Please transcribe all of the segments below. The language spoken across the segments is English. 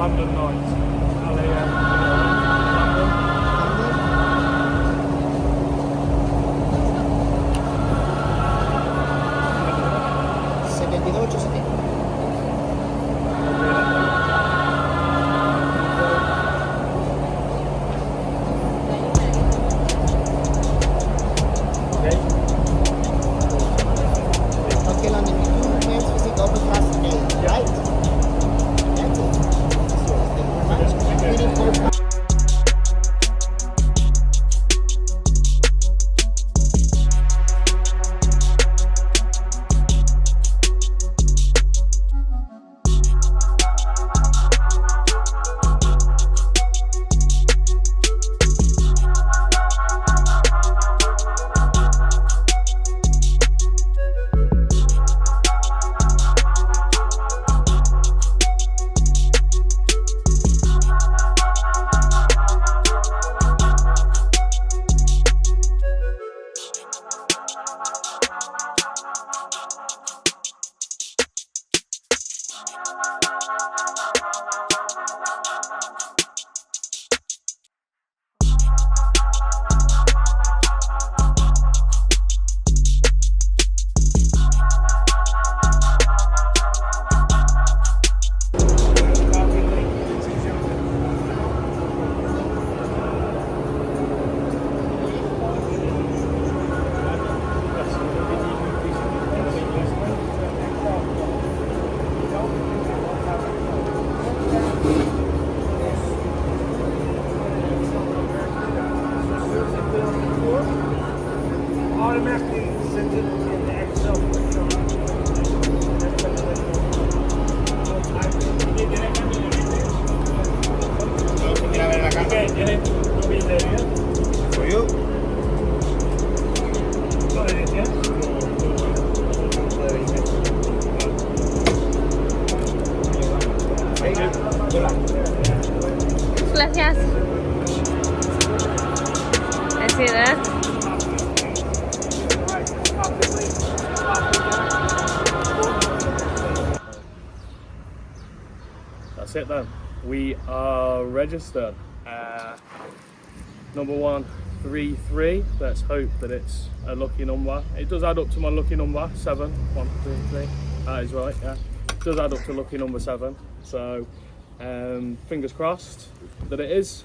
London nights. Gracias. Así that. That's it then. We are registered. Number 133. Let's hope that it's a lucky number. It does add up to my lucky number 7. 1, 2, 3. That is right. Yeah, it does add up to lucky number 7. So fingers crossed that it is.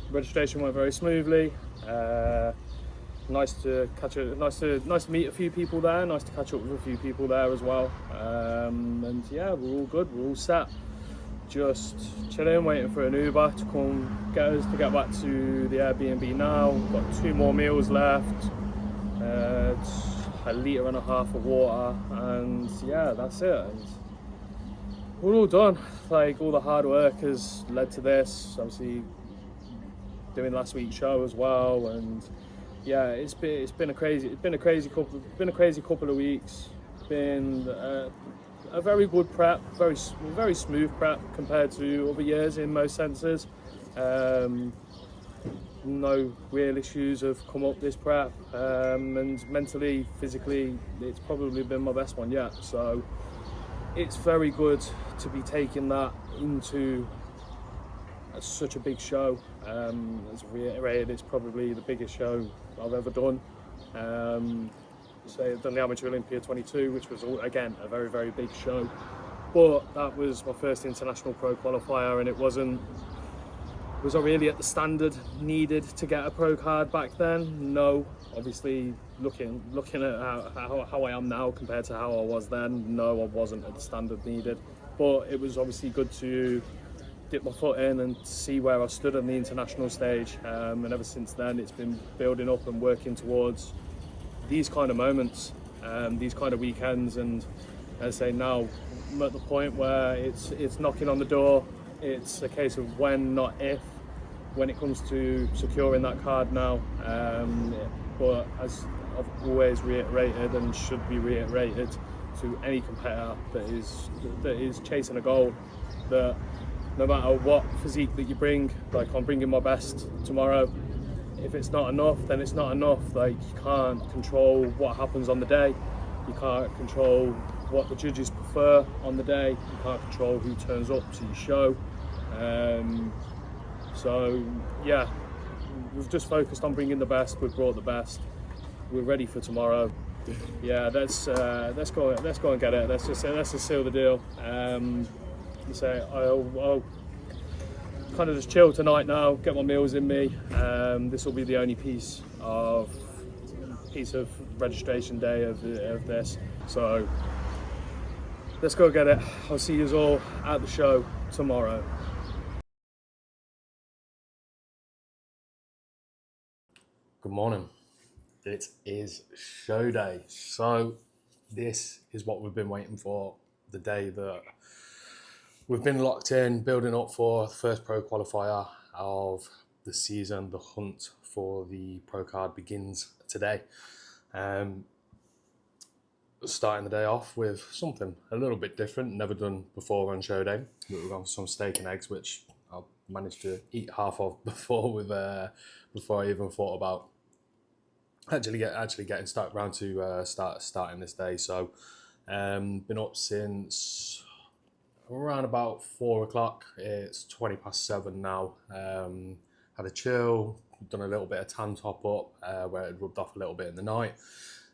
Registration went very smoothly. Nice to catch up. Nice to meet a few people there. Nice to catch up with a few people there as well. And yeah, we're all good. We're all set. Just chilling, waiting for an Uber to come get us to get back to the Airbnb now. We've got 2 more meals left. A litre and a half of water, and yeah, that's it. And we're all done. Like, all the hard work has led to this. Obviously, doing last week's show as well, and yeah, it's been a crazy couple of weeks. Been a very good prep, very smooth prep compared to other years in most senses. No real issues have come up this prep, and mentally, physically, it's probably been my best one yet. So it's very good to be taking that into such a big show. As reiterated, it's probably the biggest show I've ever done. So I've done the Amateur Olympia 22, which was again a very big show, but that was my first international pro qualifier, and it wasn't really at the standard needed to get a pro card back then. No, obviously looking at how I am now compared to how I was then, no, I wasn't at the standard needed, but it was obviously good to dip my foot in and see where I stood on the international stage, and ever since then it's been building up and working towards these kind of moments, these kind of weekends. And as I say, now I'm at the point where it's knocking on the door. It's a case of when, not if, when it comes to securing that card now. But as I've always reiterated, and should be reiterated to any competitor that is chasing a goal, that no matter what physique that you bring, like I'm bringing my best tomorrow, if it's not enough, then it's not enough. Like, you can't control what happens on the day. You can't control what the judges prefer on the day. You can't control who turns up to your show. So yeah, we've just focused on bringing the best. We've brought the best. We're ready for tomorrow. Yeah, let's go and get it. Let's just seal the deal. I'll kind of just chill tonight now, get my meals in me. This will be the only piece of registration day of this. So let's go get it. I'll see you all at the show tomorrow. Good morning. It is show day. So this is what we've been waiting for. The day that we've been locked in, building up for the first pro qualifier of the season. The hunt for the pro card begins today. Starting the day off with something a little bit different, never done before on show day. We're going for some steak and eggs, which I managed to eat half of before I even thought about actually getting starting this day. So been up since around about 4 o'clock. It's 20 past 7 now. Had a chill, done a little bit of tan top up where it rubbed off a little bit in the night.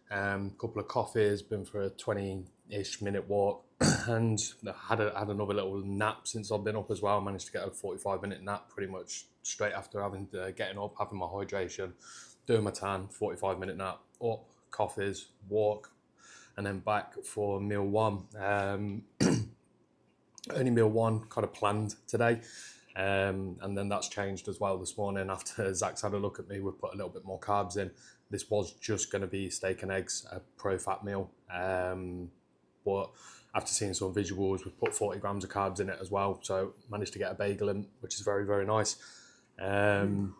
Couple of coffees, been for a 20-ish minute walk, and had another little nap since I've been up as well. Managed to get a 45-minute nap pretty much straight after getting up, having my hydration, doing my tan, 45-minute nap, up, coffees, walk, and then back for meal one. Only meal one kind of planned today. And then that's changed as well this morning after Zach's had a look at me. We've put a little bit more carbs in. This was just going to be steak and eggs, a pro-fat meal. But after seeing some visuals, we've put 40 grams of carbs in it as well. So managed to get a bagel in, which is very, very nice. And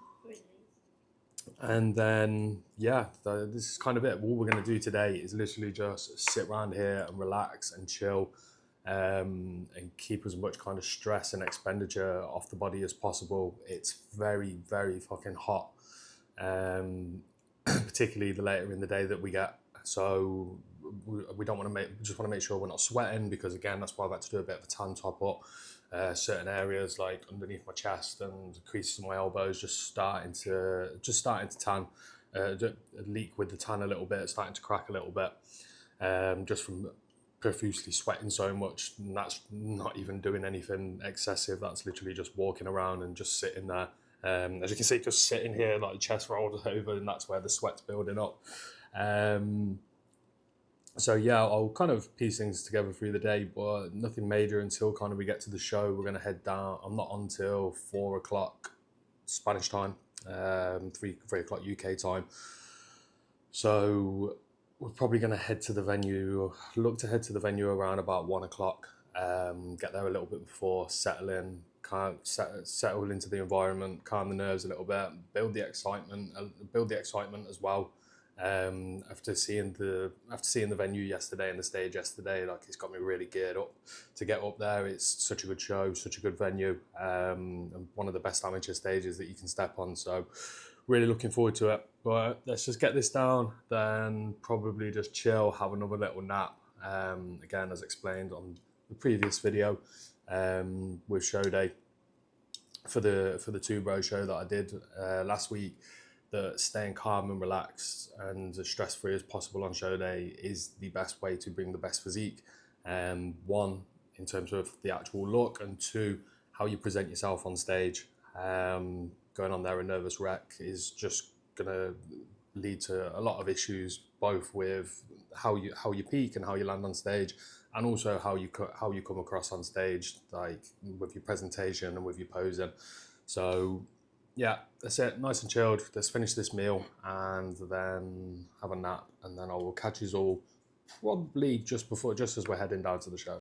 then, yeah, this is kind of it. What we're going to do today is literally just sit around here and relax and chill. And keep as much kind of stress and expenditure off the body as possible. It's very, very fucking hot, particularly the later in the day that we get. So we don't want to just want to make sure we're not sweating, because again, that's why I've had to do a bit of a tan top up. Certain areas like underneath my chest and the creases of my elbows just starting to tan, leak with the tan a little bit, starting to crack a little bit, just from profusely sweating so much. And that's not even doing anything excessive. That's literally just walking around and just sitting there. As you can see, just sitting here, like chest rolled over, and that's where the sweat's building up. So yeah, I'll kind of piece things together through the day, but nothing major until kind of we get to the show. We're going to head down. I'm not on till 4 o'clock Spanish time, 3 o'clock UK time. So we're probably going to head to the venue, look to head to the venue around about 1 o'clock, get there a little bit before, settle in, settle into the environment, calm the nerves a little bit, build the excitement as well. After seeing the venue yesterday and the stage yesterday, like, it's got me really geared up to get up there. It's such a good show, such a good venue, and one of the best amateur stages that you can step on. So really looking forward to it. But let's just get this down, then probably just chill, have another little nap. Again, as explained on the previous video, with show day for the two bro show that I did last week, that staying calm and relaxed and as stress free as possible on show day is the best way to bring the best physique. One, in terms of the actual look, and two, how you present yourself on stage. Going on there a nervous wreck is just gonna lead to a lot of issues, both with how you peak and how you land on stage, and also how you come across on stage, like with your presentation and with your posing. So yeah, that's it. Nice and chilled. Let's finish this meal and then have a nap, and then I will catch you all probably just as we're heading down to the show.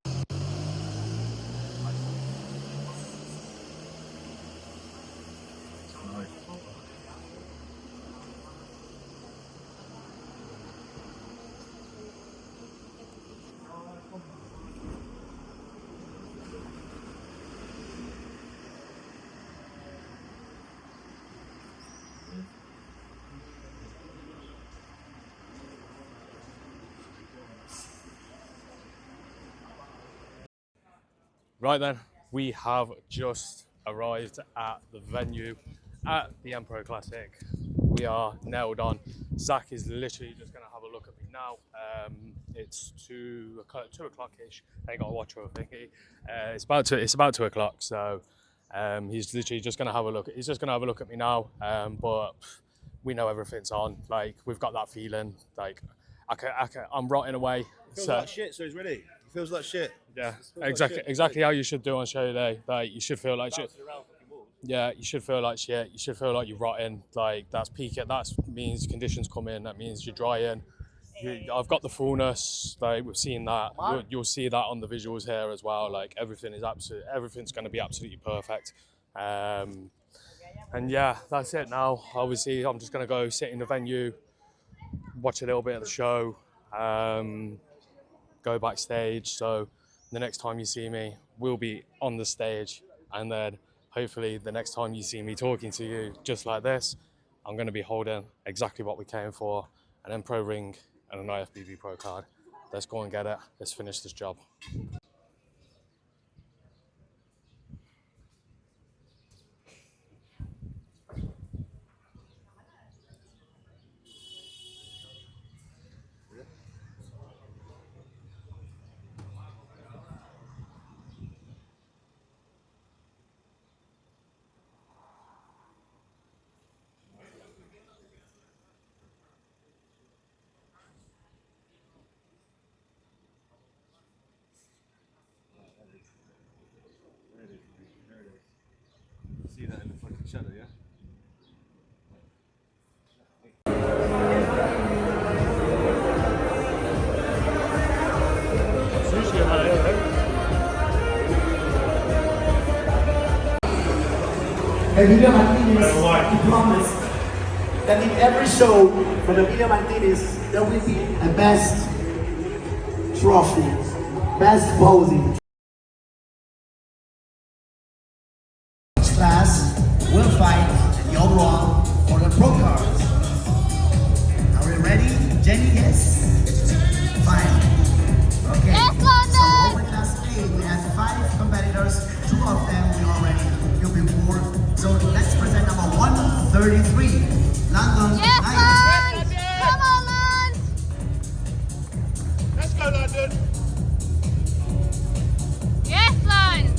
Right then, we have just arrived at the venue at the Empro Classic. We are nailed on. Zach is literally just going to have a look at me now. It's 2 o'clock-ish. I ain't got a watch or a thingy. It's about 2 o'clock, so he's literally just going to have a look. He's just going to have a look at me now. But we know everything's on. Like, we've got that feeling. Like, I'm rotting away. Feels like shit, so he's ready. He feels like shit. Yeah, exactly how you should do on show day. Like, you should feel like shit. Yeah, you should feel like shit. You should feel like you're rotting. Like, that's peaking. That means conditions come in. That means you're drying. I've got the fullness. Like, we've seen that. You'll see that on the visuals here as well. Like, everything's going to be absolutely perfect. And yeah, that's it now. Obviously, I'm just going to go sit in the venue, watch a little bit of the show, go backstage. So the next time you see me, we'll be on the stage, and then hopefully the next time you see me talking to you just like this, I'm going to be holding exactly what we came for, an Empro ring and an IFBB Pro card. Let's go and get it. Let's finish this job. See that in the fucking shadow, yeah? Emilio Martinez, he promised that in every show for Emilio Martinez, there will be a best trophy, best posing. Each class will fight the overall for the pro cards. Are we ready? Jenny, yes? Fine. Okay. Yes, so London! over class A, we have 5 competitors. 2 of them we already will be more. So let's present number 133, London. Yes, Knight. London! Come on, London! Let's go, London! Yes, London!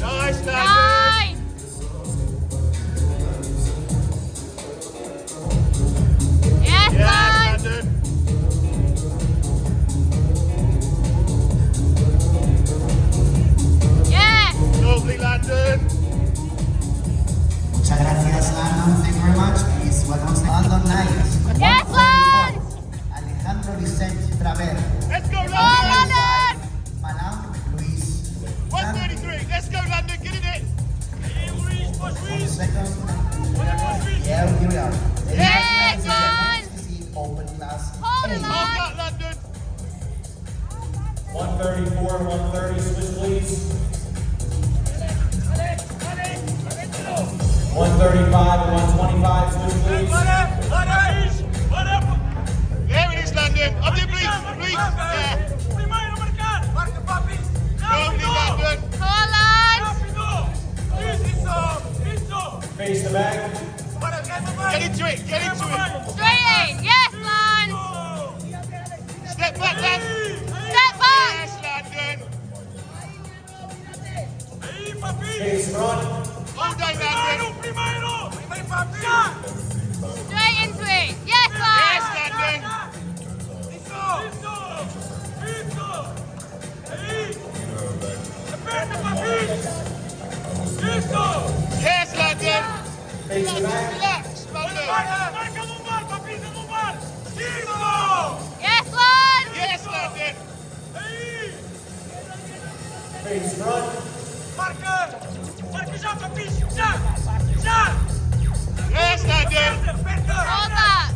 Nice, London! Nice! Yes, Yes, London! London! Yes! Lovely, London! Muchas gracias, London. Thank you very much. Please welcome London Knight. Yes, London! Alejandro Vicente Traver. Let's go, Come on, London! London! Malam Luis. 133, let's go, London, get in it! One second. Yeah, here we are. Yes, London! Open class. Hold A. it, Hold London! that, London! 134, 130, switch please. 135, 125, switch please. There it is, London! Up there, please! Please! Yeah! Lovely, London! Come on, London! Face the back. Get into it! Get into it! Straight in! Yes, London! Step back, London! Step back! Yes, London! Face front. All day, London! Straight into it! Yes, Yes, London! London! Yes, London! Face the back. Relax, London! Yes, London! Yes, London! Face front. Yes, London! Hold that!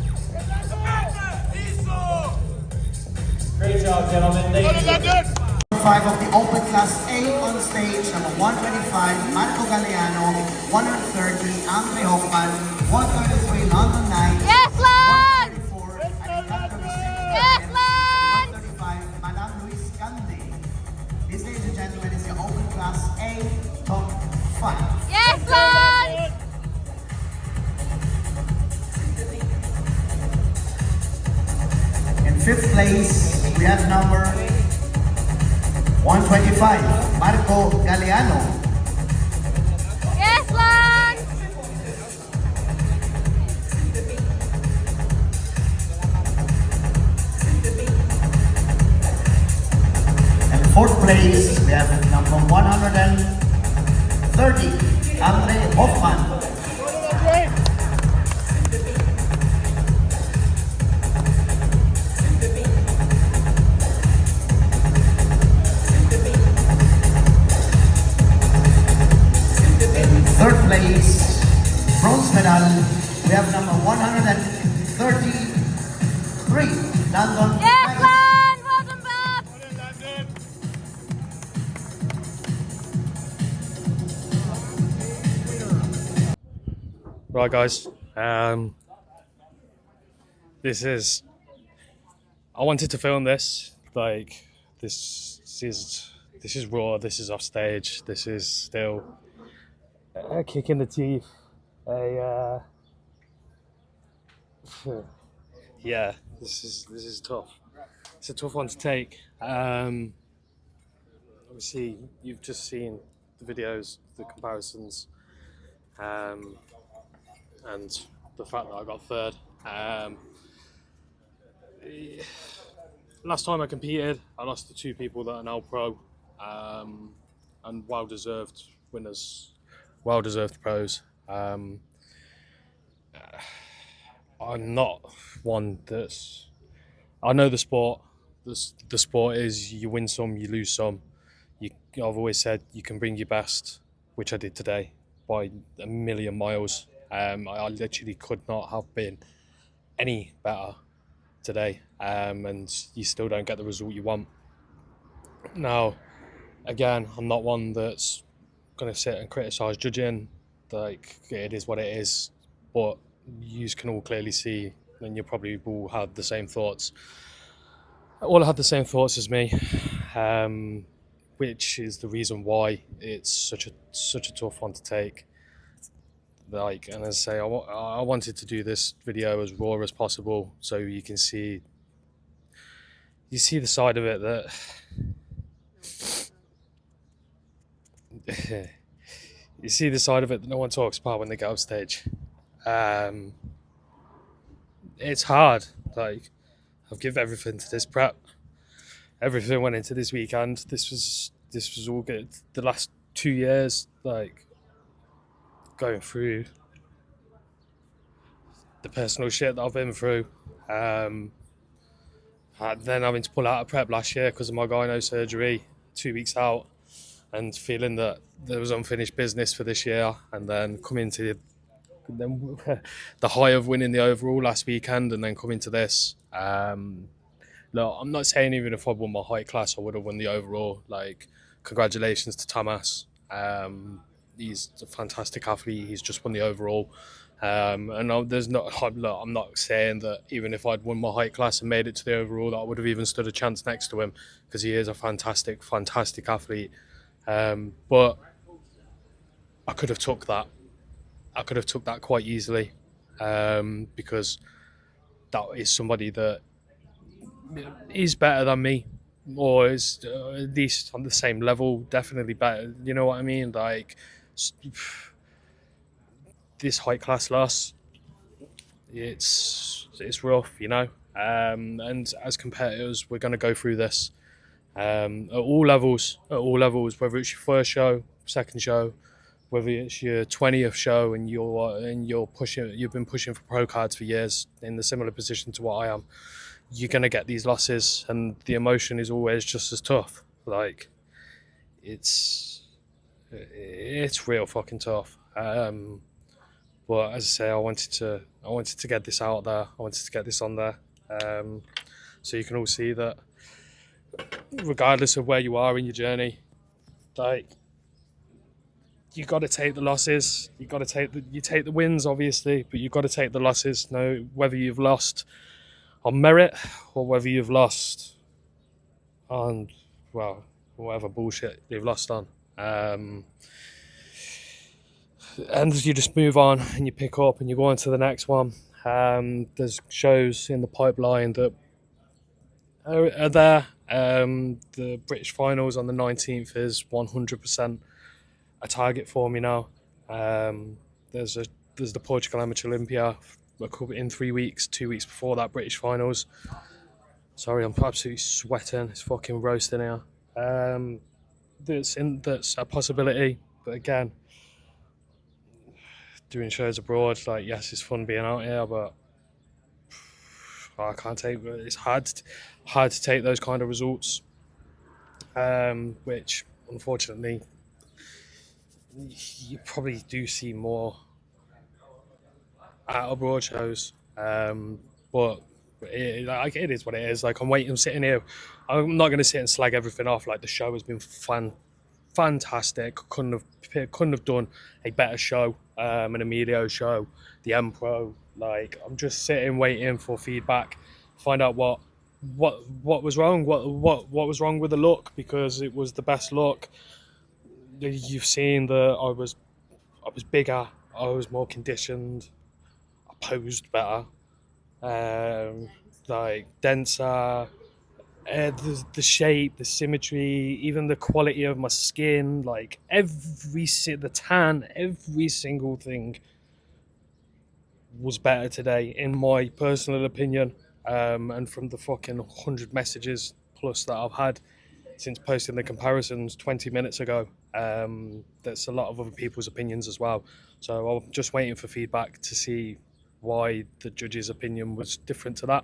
Great job, gentlemen. Hold Thank it, you. London! 5 of the open class A on stage, number 125, Marco Galeano, 130, Andre Hoffman, 133, London Knight, Yes, London! 134, Alejandro Vicente Yes, Traver, London! 135, Malam Luis Cande. This is place, we have number 125, Marco Galeano. Yes, Lance! And fourth place, we have number 130, Andre Hoffman. Third place, bronze medal, we have number 133, Landon. Yes, Lance! Well done, Bob! Right, guys. I wanted to film this. Like, this is raw. This is off stage. This is still a kick in the teeth. Yeah, this is tough. It's a tough one to take. Obviously, you've just seen the videos, the comparisons, and the fact that I got third. Last time I competed, I lost to two people that are now pro, and well-deserved winners, well-deserved pros. I'm not one that's... I know the sport. The sport is you win some, you lose some. I've always said you can bring your best, which I did today by a million miles. I literally could not have been any better today, and you still don't get the result you want. Now, again, I'm not one that's going to sit and criticise judging. Like, it is what it is, but you can all clearly see, and you probably all had the same thoughts. All had the same thoughts as me, which is the reason why it's such a tough one to take. Like, and as I say, I wanted to do this video as raw as possible, so you can see the side of it that you see the side of it that no one talks about when they get off stage. It's hard. Like, I've given everything to this prep. Everything went into this weekend. This was all good. The last 2 years, like, going through the personal shit that I've been through, and then having to pull out of prep last year because of my gyno surgery 2 weeks out, and feeling that there was unfinished business for this year, and then coming to the high of winning the overall last weekend, and then coming to this. Look, I'm not saying even if I'd won my height class I would have won the overall. Like, congratulations to Thomas. He's a fantastic athlete. He's just won the overall. And I'm not saying that even if I'd won my height class and made it to the overall that I would have even stood a chance next to him, because he is a fantastic athlete. But I could have took that. I could have took that quite easily, because that is somebody that is better than me, or is at least on the same level, definitely better. You know what I mean? Like, this height class loss, it's rough, you know. And as competitors, we're going to go through this at all levels, whether it's your first show, second show, whether it's your 20th show, and you've been pushing for pro cards for years in a similar position to what I am. You're going to get these losses, and the emotion is always just as tough. Like, it's real fucking tough. But as I say, I wanted to get this out there. I wanted to get this on there, so you can all see that regardless of where you are in your journey, like, you got to take the losses. You take the wins, obviously, but you got to take the losses. No, whether you've lost on merit or whether you've lost on, well, whatever bullshit you've lost on. And you just move on and you pick up and you go on to the next one. There's shows in the pipeline that are there. The British finals on the 19th is 100% a target for me now. There's the Portugal Amateur Olympia in 3 weeks, 2 weeks before that British finals. Sorry, I'm absolutely sweating. It's fucking roasting here. That's a possibility, but again, doing shows abroad, like yes, it's fun being out here, but I can't take. It's hard to take those kind of results, which unfortunately you probably do see more at abroad shows. But it is what it is. Like I'm sitting here. I'm not going to sit and slag everything off. Like the show has been fantastic. Couldn't have done a better show. An Emilio show, the Empro. Like I'm just sitting waiting for feedback, find out what was wrong, what was wrong with the look, because it was the best look. You've seen that I was bigger, I was more conditioned, I posed better, like denser. The shape, the symmetry, even the quality of my skin, like the tan, every single thing was better today, in my personal opinion. And from the fucking 100 messages plus that I've had since posting the comparisons 20 minutes ago, that's a lot of other people's opinions as well. So I'm just waiting for feedback to see why the judge's opinion was different to that.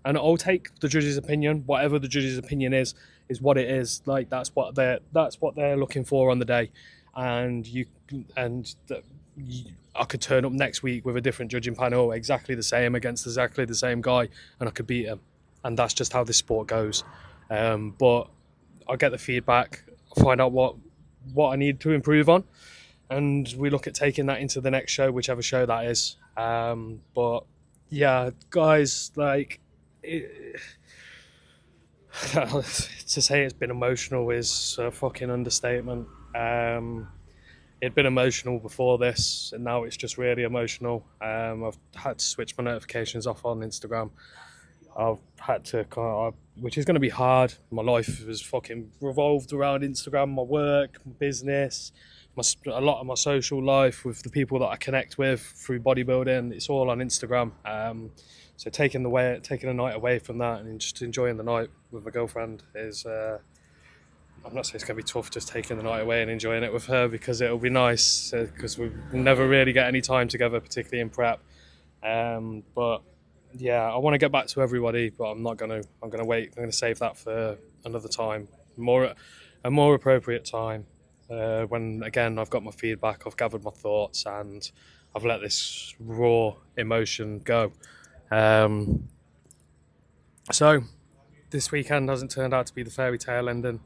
And I'll take the judge's opinion. Whatever the judge's opinion is what it is. Like that's what they're looking for on the day. And I could turn up next week with a different judging panel, exactly the same, against exactly the same guy, and I could beat him. And that's just how this sport goes. But I'll get the feedback, I'll find out what I need to improve on, and we look at taking that into the next show, whichever show that is. But yeah, guys, like to say it's been emotional is a fucking understatement. It'd been emotional before this, and now it's just really emotional. I've had to switch my notifications off on Instagram. I've had to, which is going to be hard. My life has fucking revolved around Instagram, my work, my business, a lot of my social life with the people that I connect with through bodybuilding. It's all on Instagram. So taking a night away from that and just enjoying the night with my girlfriend is. I'm not saying it's going to be tough just taking the night away and enjoying it with her, because it'll be nice, because we never really get any time together, particularly in prep. But yeah, I want to get back to everybody, but I'm going to wait. I'm going to save that for another time, a more appropriate time, when again I've got my feedback, I've gathered my thoughts, and I've let this raw emotion go. So this weekend hasn't turned out to be the fairy tale ending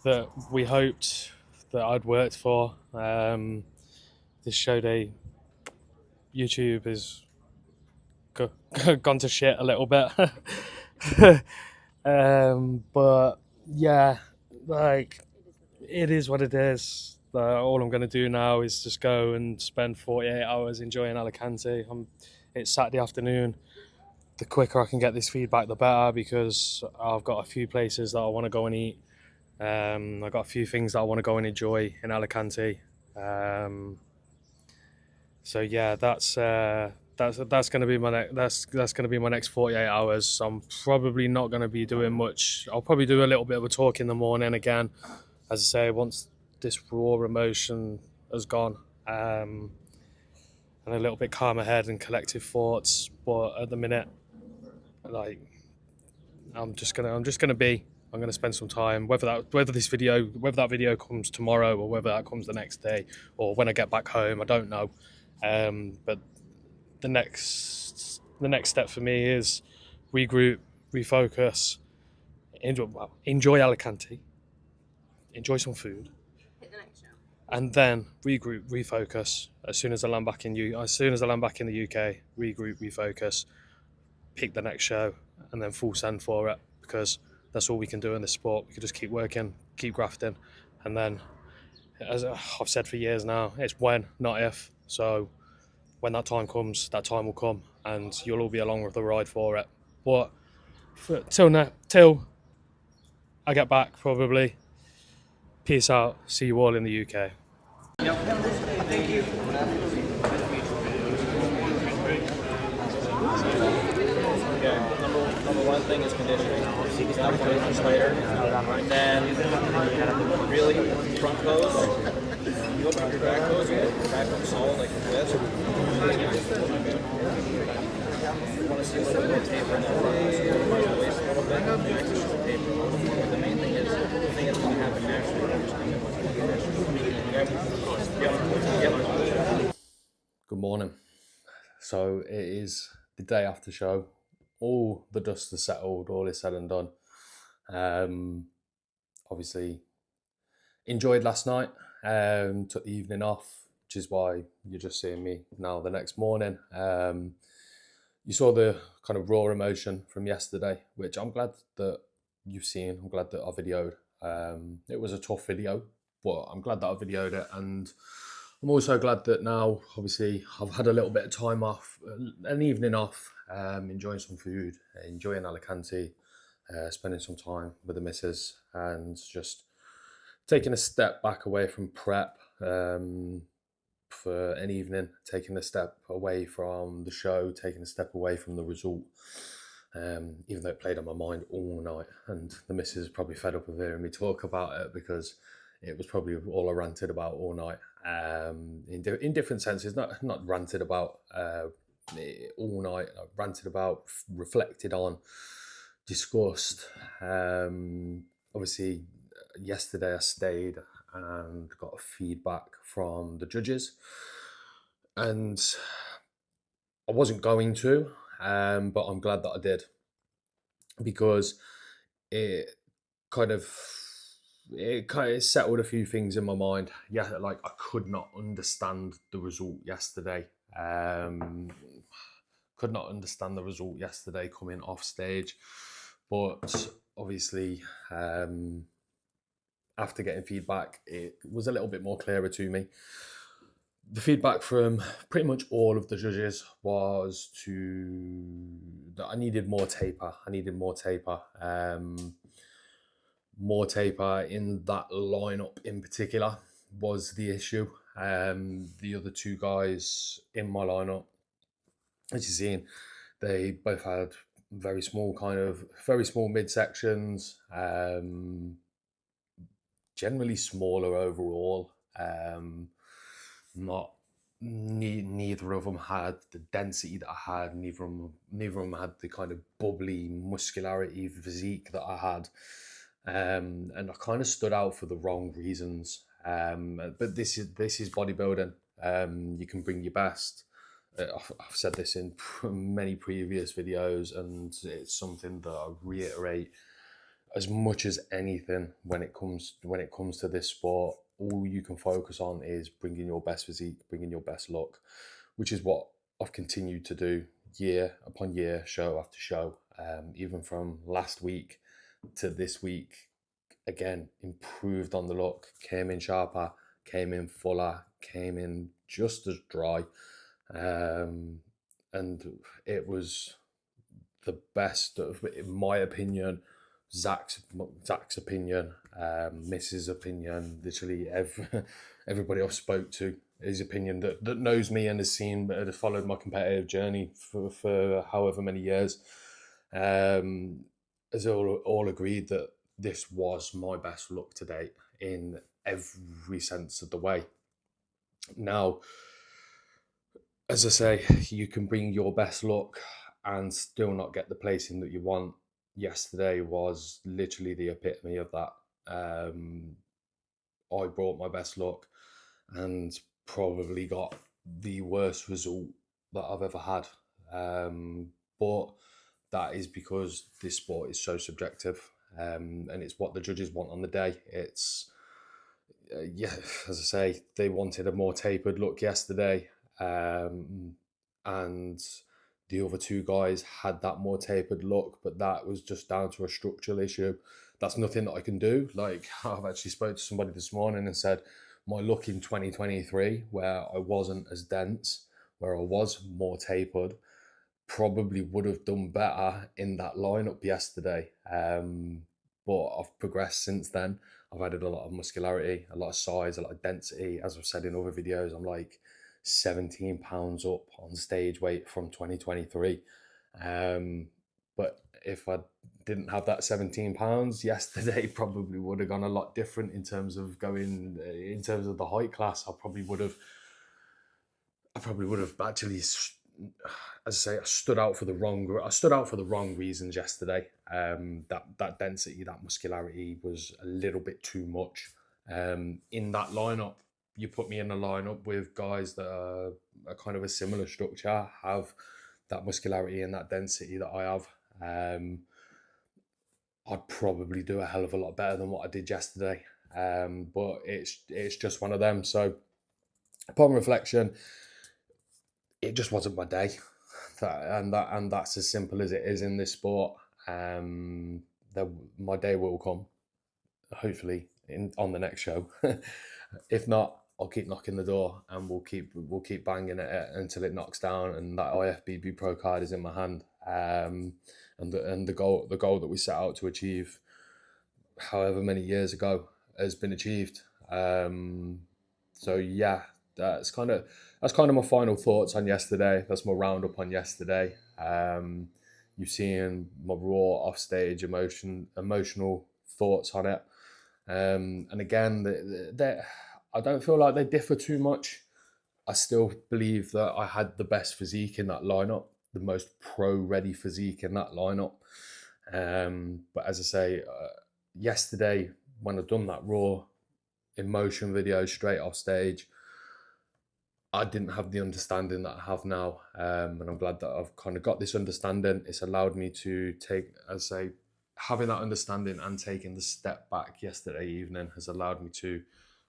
that we hoped that I'd worked for. This show day YouTube is gone to shit a little bit. But yeah, like it is what it is. All I'm going to do now is just go and spend 48 hours enjoying Alicante. It's Saturday afternoon. The quicker I can get this feedback, the better, because I've got a few places that I want to go and eat. I've got a few things that I want to go and enjoy in Alicante. So yeah, that's going to be that's going to be my next 48 hours. I'm probably not going to be doing much. I'll probably do a little bit of a talk in the morning again, as I say, once this raw emotion has gone, and a little bit calmer head and collective thoughts. But at the minute, like I'm going to spend some time, whether that video comes tomorrow or whether that comes the next day or when I get back home, I don't know. But the next step for me is regroup, refocus, enjoy Alicante, enjoy some food, and then regroup, refocus. As soon as I land back in the UK, regroup, refocus, pick the next show, and then full send for it, because that's all we can do in this sport. We can just keep working, keep grafting, and then, as I've said for years now, it's when, not if. So when that time comes, that time will come, and you'll all be along with the ride for it. But till I get back, probably. Peace out. See you all in the UK. Number one thing is conditioning. Stop putting much later. And then really front pose. You open up your back pose, you get your back up solid like this. You want to see a little bit more taper in that front. So you might waist a little bit. Next is the taper. The main thing is going to happen naturally. Just come in with conditioning. Good morning. So it is the day after show. All the dust has settled, all is said and done. Obviously enjoyed last night, took the evening off, which is why you're just seeing me now the next morning. You saw the kind of raw emotion from yesterday, which I'm glad that you've seen. I'm glad that I videoed. It was a tough video, but I'm glad that I videoed it, and I'm also glad that now, obviously, I've had a little bit of time off, an evening off, enjoying some food, enjoying Alicante, spending some time with the missus, and just taking a step back away from prep for an evening, taking a step away from the show, taking a step away from the result, even though it played on my mind all night, and the missus is probably fed up of hearing me talk about it because it was probably all I ranted about all night, in different senses. Not ranted about all night. I ranted about, reflected on, discussed. Obviously, yesterday I stayed and got feedback from the judges, and I wasn't going to, but I'm glad that I did, because it kind of settled a few things in my mind. Yeah, like I could not understand the result yesterday. Could not understand the result yesterday coming off stage, but obviously after getting feedback, it was a little bit more clearer to me. The feedback from pretty much all of the judges was that I needed more taper. More taper in that lineup in particular was the issue. The other two guys in my lineup, as you've seen, they both had very small midsections, generally smaller overall. Neither of them had the density that I had. Neither of them had the kind of bubbly muscularity physique that I had. And I kind of stood out for the wrong reasons. But this is bodybuilding. You can bring your best. I've said this in many previous videos, and it's something that I reiterate as much as anything when it comes to this sport. All you can focus on is bringing your best physique, bringing your best look, which is what I've continued to do year upon year, show after show. Even from last week to this week, again, improved on the look, came in sharper, came in fuller, came in just as dry. And it was the best of, in my opinion, Zach's opinion, Mrs. opinion, literally everybody I've spoke to, his opinion, that knows me and has followed my competitive journey for however many years, has all agreed that this was my best look to date in every sense of the way. Now, as I say, you can bring your best look and still not get the placing that you want. Yesterday was literally the epitome of that. I brought my best look and probably got the worst result that I've ever had. But that is because this sport is so subjective, and it's what the judges want on the day. It's, yeah, as I say, they wanted a more tapered look yesterday. And the other two guys had that more tapered look, but that was just down to a structural issue. That's nothing that I can do. Like, I've actually spoke to somebody this morning and said my look in 2023, where I wasn't as dense, where I was more tapered, probably would have done better in that lineup yesterday. But I've progressed since then. I've added a lot of muscularity, a lot of size, a lot of density. As I've said in other videos, I'm like 17 pounds up on stage weight from 2023. But if I didn't have that 17 pounds yesterday, probably would have gone a lot different in terms of in terms of the height class. I probably would have actually, as I say, I stood out for the wrong reasons yesterday. That density, that muscularity was a little bit too much. In that lineup, you put me in a lineup with guys that are kind of a similar structure, have that muscularity and that density that I have. I'd probably do a hell of a lot better than what I did yesterday. But it's just one of them. So upon reflection, it just wasn't my day. And that's as simple as it is in this sport. My day will come, hopefully, on the next show. If not, I'll keep knocking the door and we'll keep banging at it until it knocks down and that IFBB Pro card is in my hand. And the goal that we set out to achieve however many years ago has been achieved. So yeah, that's kind of my final thoughts on yesterday. That's my roundup on yesterday. You've seen my raw offstage emotional thoughts on it. And again, I don't feel like they differ too much. I still believe that I had the best physique in that lineup, the most pro-ready physique in that lineup. But as I say, yesterday when I've done that raw emotion video straight off stage, I didn't have the understanding that I have now. And I'm glad that I've kind of got this understanding. It's allowed me to take, as I say, having that understanding and taking the step back yesterday evening has allowed me to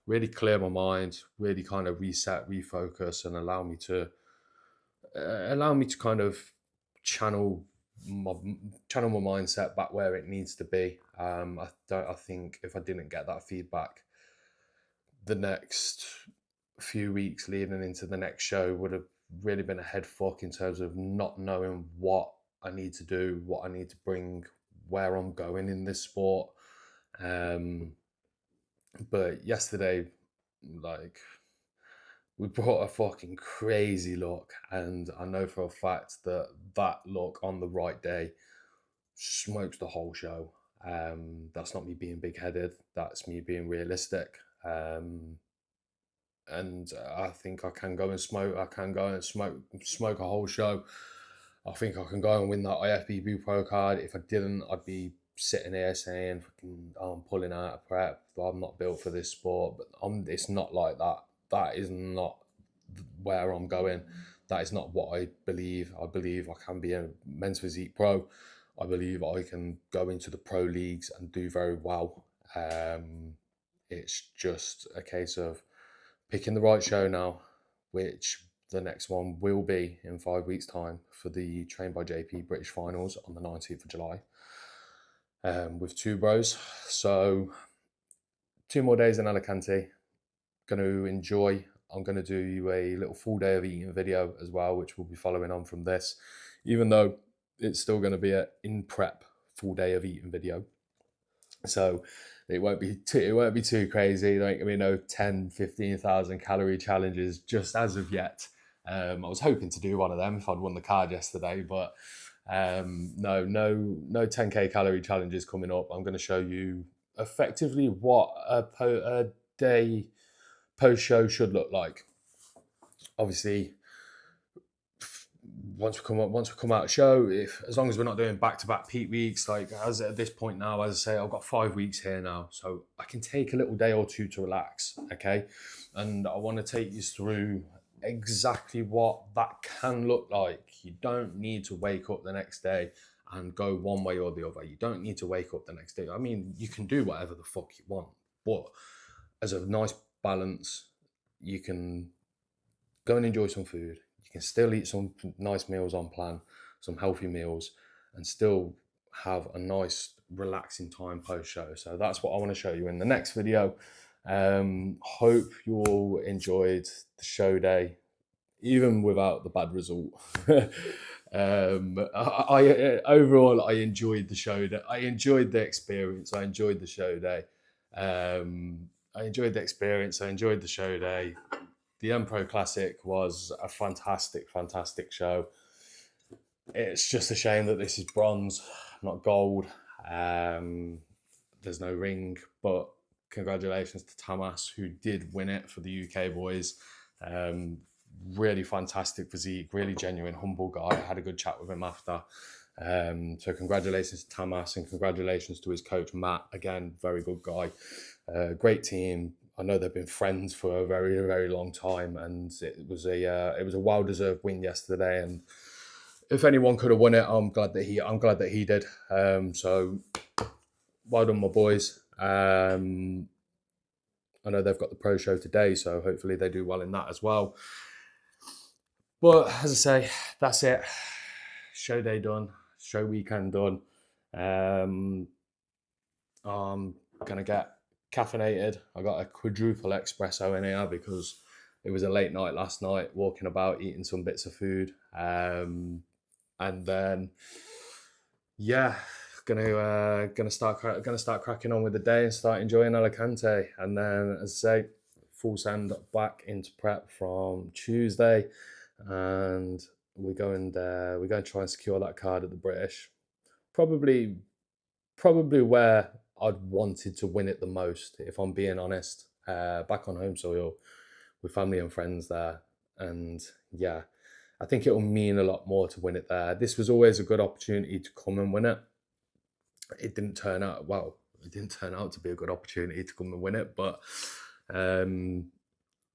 really clear my mind, really kind of reset, refocus, and allow me to kind of channel my mindset back where it needs to be. I think if I didn't get that feedback, the next few weeks leading into the next show would have really been a head fuck in terms of not knowing what I need to do, what I need to bring, where I'm going in this sport. But yesterday, like, we brought a fucking crazy look, and I know for a fact that that look on the right day smokes the whole show. That's not me being big-headed, that's me being realistic. And I think I can go and smoke a whole show. I think I can go and win that IFBB Pro card. If I didn't, I'd be sitting here saying, I'm pulling out of prep, I'm not built for this sport. But it's not like that. That is not where I'm going. That is not what I believe. I believe I can be a men's physique pro. I believe I can go into the pro leagues and do very well. It's just a case of picking the right show now, which the next one will be in 5 weeks' time for the Trained by JP British Finals on the 19th of July with two bros. So 2 more days in Alicante. Going to enjoy. I'm going to do a little full day of eating video as well, which will be following on from this, even though it's still going to be an in prep full day of eating video. So it won't be too crazy. There ain't gonna be no 10,000-15,000 calorie challenges just as of yet. I was hoping to do one of them if I'd won the card yesterday, but no 10k calorie challenges coming up. I'm going to show you effectively what a day post show should look like. Obviously, once we come out of show, as long as we're not doing back-to-back peak weeks, like as at this point now, as I say, I've got 5 weeks here now, so I can take a little day or two to relax, okay? And I want to take you through exactly what that can look like. You don't need to wake up the next day and go one way or the other. You don't need to wake up the next day. I mean, you can do whatever the fuck you want, but as a nice balance, you can go and enjoy some food. You can still eat some nice meals on plan, some healthy meals, and still have a nice relaxing time post-show. So that's what I want to show you in the next video. Hope you all enjoyed the show day, even without the bad result. Overall, I enjoyed the show. I enjoyed the experience. I enjoyed the show day. I enjoyed the experience. I enjoyed the show day. The Empro Classic was a fantastic, fantastic show. It's just a shame that this is bronze, not gold. There's no ring, but congratulations to Tamas, who did win it for the UK boys. Really fantastic physique, really genuine, humble guy. I had a good chat with him after. So congratulations to Tamas and congratulations to his coach, Matt. Again, very good guy. Great team. I know they've been friends for a very, very long time, and it was a well-deserved win yesterday. And if anyone could have won it, I'm glad that he did. So well done, my boys. I know they've got the pro show today, so hopefully they do well in that as well. But as I say, that's it. Show day done. Show weekend done. I'm gonna get caffeinated. I got a quadruple espresso in here because it was a late night last night, walking about, eating some bits of food. And then, yeah, gonna start cracking on with the day and start enjoying Alicante. And then, as I say, full send back into prep from Tuesday, and we're going there. We're going to try and secure that card at the British. Probably where I'd wanted to win it the most, if I'm being honest. Back on home soil with family and friends there, and yeah, I think it'll mean a lot more to win it there. This was always a good opportunity to come and win it. It didn't turn out to be a good opportunity to come and win it, but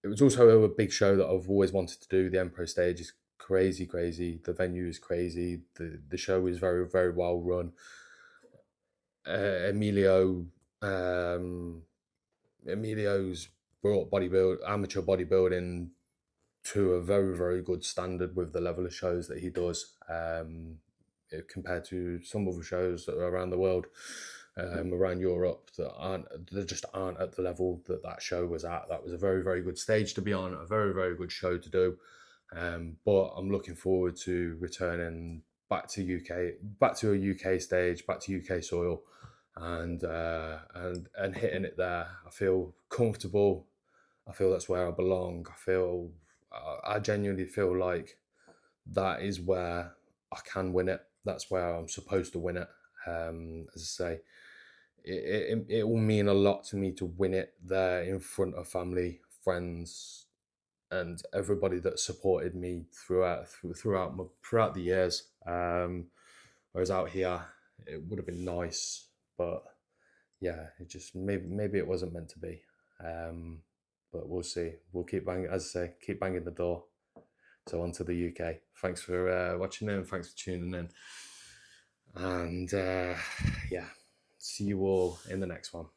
it was also a big show that I've always wanted to do. The Empro stage is crazy. The venue is crazy. The show is very, very well run. Emilio's brought amateur bodybuilding to a very, very good standard with the level of shows that he does, compared to some other shows that are around the world, around Europe, that just aren't at the level that show was at. That was a very, very good stage to be on, a very, very good show to do. But I'm looking forward to returning back to a UK stage, back to UK soil, and hitting it there. I feel comfortable. I feel that's where I belong. I genuinely feel like that is where I can win it. That's where I'm supposed to win it. As I say, it will mean a lot to me to win it there in front of family, friends, and everybody that supported me throughout the years. Whereas out here, it would have been nice, but yeah, it just maybe it wasn't meant to be. But we'll see. We'll keep banging, as I say, keep banging the door. So on to the UK. Thanks for watching in. Thanks for tuning in. And yeah, see you all in the next one.